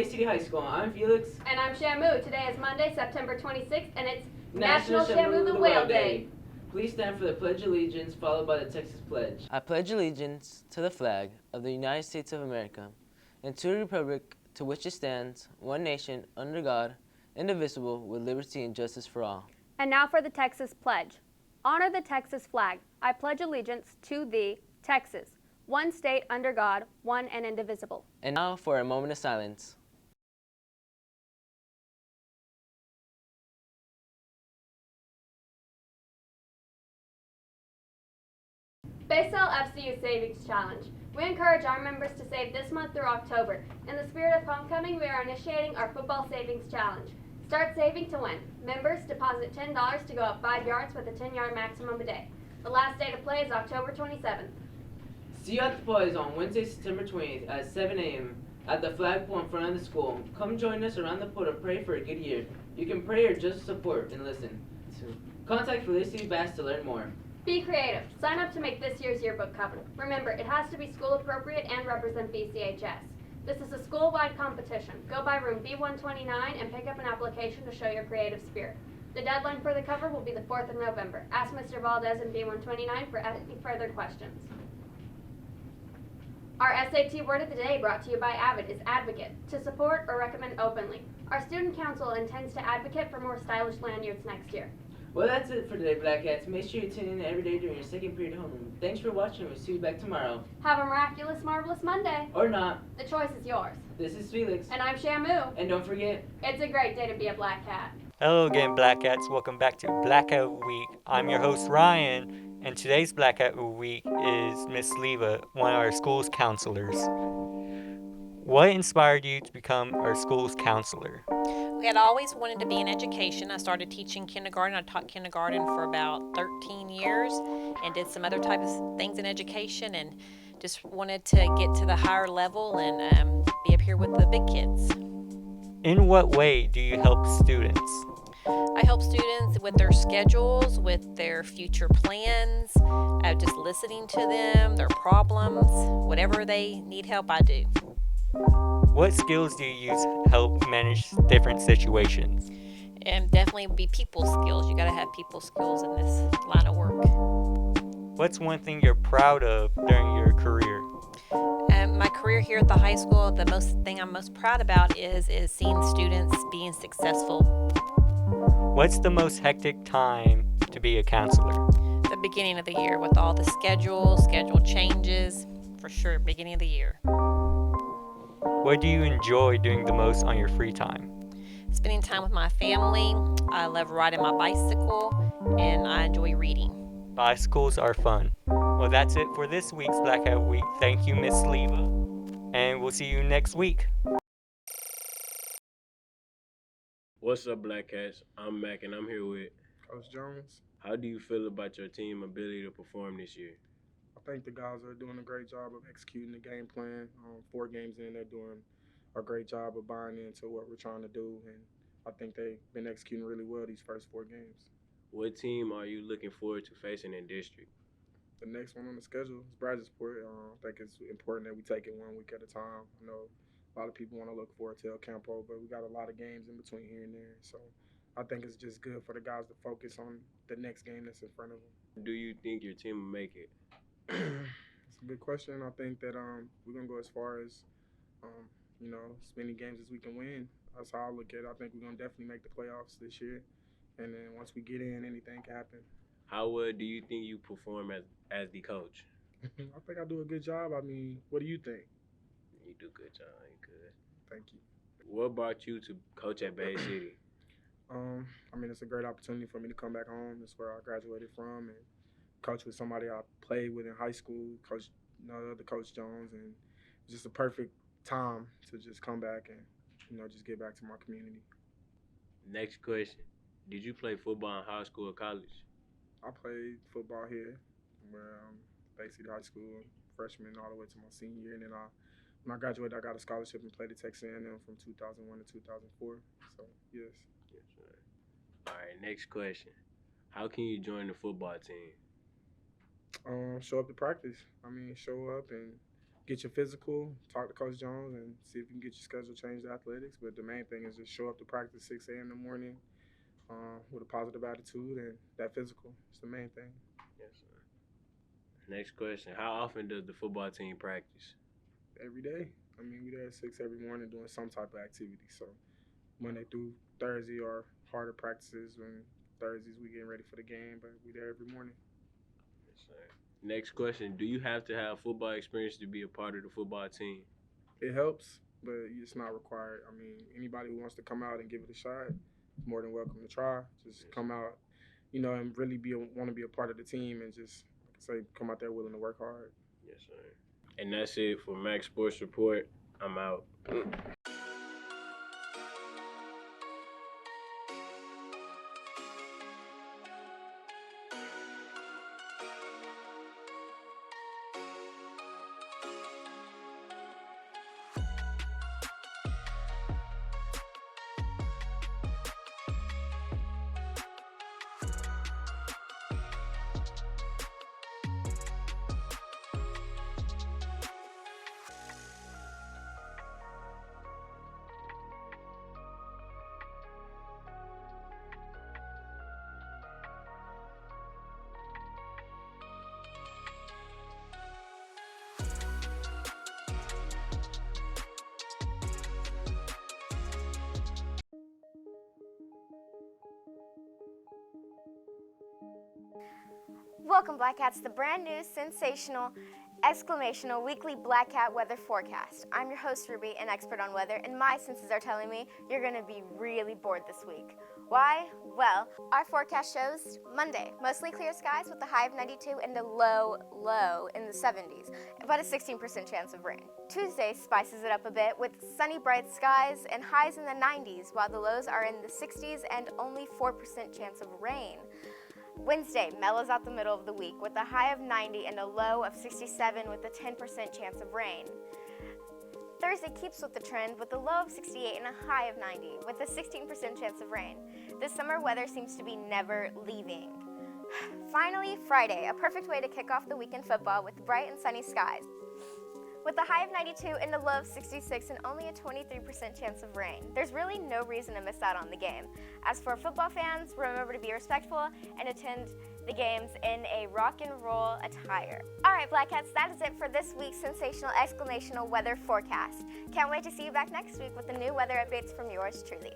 Bay City High School. I'm Felix. And I'm Shamu. Today is Monday, September 26th, and it's National Shamu the Whale Day. Please stand for the Pledge of Allegiance, followed by the Texas Pledge. I pledge allegiance to the flag of the United States of America and to the republic to which it stands, one nation, under God, indivisible, with liberty and justice for all. And now for the Texas Pledge. Honor the Texas flag. I pledge allegiance to thee, Texas, one state under God, one and indivisible. And now for a moment of silence. Basel FCU Savings Challenge. We encourage our members to save this month through October. In the spirit of homecoming, we are initiating our football savings challenge. Start saving to win. Members deposit $10 to go up 5 yards with a 10-yard maximum a day. The last day to play is October 27th. See you at the Plays on Wednesday, September 20th at 7 a.m. at the flagpole in front of the school. Come join us around the pool to pray for a good year. You can pray or just support and listen. Contact Felicity Bass to learn more. Be creative. Sign up to make this year's yearbook cover. Remember, it has to be school appropriate and represent BCHS. This is a school-wide competition. Go by room B129 and pick up an application to show your creative spirit. The deadline for the cover will be the 4th of November. Ask Mr. Valdez in B129 for any further questions. Our SAT word of the day, brought to you by Avid, is advocate, to support or recommend openly. Our student council intends to advocate for more stylish lanyards next year. Well, that's it for today, Black Cats. Make sure you tune in every day during your second period homeroom. Thanks for watching. We'll see you back tomorrow. Have a miraculous, marvelous Monday. Or not. The choice is yours. This is Felix. And I'm Shamu. And don't forget, it's a great day to be a Black Cat. Hello again, Black Cats. Welcome back to Blackout Week. I'm your host, Ryan, and today's Blackout Week is Miss Leva, one of our school's counselors. What inspired you to become our school's counselor? We had always wanted to be in education. I started teaching kindergarten. I taught kindergarten for about 13 years and did some other types of things in education and just wanted to get to the higher level and be up here with the big kids. In what way do you help students? I help students with their schedules, with their future plans, just listening to them, their problems, whatever they need help, I do. What skills do you use to help manage different situations? And definitely be people skills. You got to have people skills in this line of work. What's one thing you're proud of during your career? My career here at the high school, the thing I'm most proud about is seeing students being successful. What's the most hectic time to be a counselor? The beginning of the year with all the schedule changes, for sure, beginning of the year. What do you enjoy doing the most on your free time? Spending time with my family. I love riding my bicycle, and I enjoy reading. Bicycles are fun. Well, that's it for this week's Blackout Week. Thank you, Miss Leva, and we'll see you next week. What's up, Black Cats? I'm Mac, and I'm here with Coach Jones. How do you feel about your team's ability to perform this year? I think the guys are doing a great job of executing the game plan. 4 games in, they're doing a great job of buying into what we're trying to do, and I think they've been executing really well these first 4 games. What team are you looking forward to facing in district? The next one on the schedule is Bradsport. I think it's important that we take it 1 week at a time. I know a lot of people want to look forward to El Campo, but we got a lot of games in between here and there. So I think it's just good for the guys to focus on the next game that's in front of them. Do you think your team will make it? It's a good question. I think that we're going to go as far as, as many games as we can win. That's how I look at it. I think we're going to definitely make the playoffs this year. And then once we get in, anything can happen. How well do you think you perform as the coach? I think I do a good job. I mean, what do you think? You do a good job. You good. Thank you. What brought you to coach at Bay City? It's a great opportunity for me to come back home. That's where I graduated from and coach with somebody I played with in high school, Coach Jones, and it's just a perfect time to just come back and, just get back to my community. Next question. Did you play football in high school or college? I played football here, where Bay City High School, freshman all the way to my senior year, and then when I graduated, I got a scholarship and played at Texas A&M from 2001 to 2004. So yes. Yes, sir. All right. Next question. How can you join the football team? Show up to practice. Show up and get your physical, talk to Coach Jones, and see if you can get your schedule changed to athletics. But the main thing is just show up to practice 6 a.m. in the morning with a positive attitude, and that physical is the main thing. Yes, sir. Next question. How often does the football team practice? Every day. I mean, we there at 6 every morning doing some type of activity. So Monday through Thursday are harder practices. When Thursdays we getting ready for the game, but we there every morning. Yes, sir. Next question. Do you have to have football experience to be a part of the football team? It helps, but it's not required. I mean, anybody who wants to come out and give it a shot is more than welcome to try. Just come out, and really want to be a part of the team, and just, like I say, come out there willing to work hard. Yes, sir. And that's it for Max Sports Report. I'm out. Welcome, Black Cats, to the brand new, sensational, exclamational weekly Black Cat weather forecast. I'm your host, Ruby, an expert on weather, and my senses are telling me you're going to be really bored this week. Why? Well, our forecast shows Monday, mostly clear skies with a high of 92 and a low in the 70s, but a 16% chance of rain. Tuesday spices it up a bit with sunny, bright skies and highs in the 90s, while the lows are in the 60s and only 4% chance of rain. Wednesday mellows out the middle of the week with a high of 90 and a low of 67 with a 10% chance of rain. Thursday keeps with the trend with a low of 68 and a high of 90 with a 16% chance of rain. This summer weather seems to be never leaving. Finally, Friday, a perfect way to kick off the weekend football with bright and sunny skies. With a high of 92 and a low of 66 and only a 23% chance of rain. There's really no reason to miss out on the game. As for football fans, remember to be respectful and attend the games in a rock and roll attire. All right, Black Cats, that is it for this week's sensational exclamational weather forecast. Can't wait to see you back next week with the new weather updates from yours truly.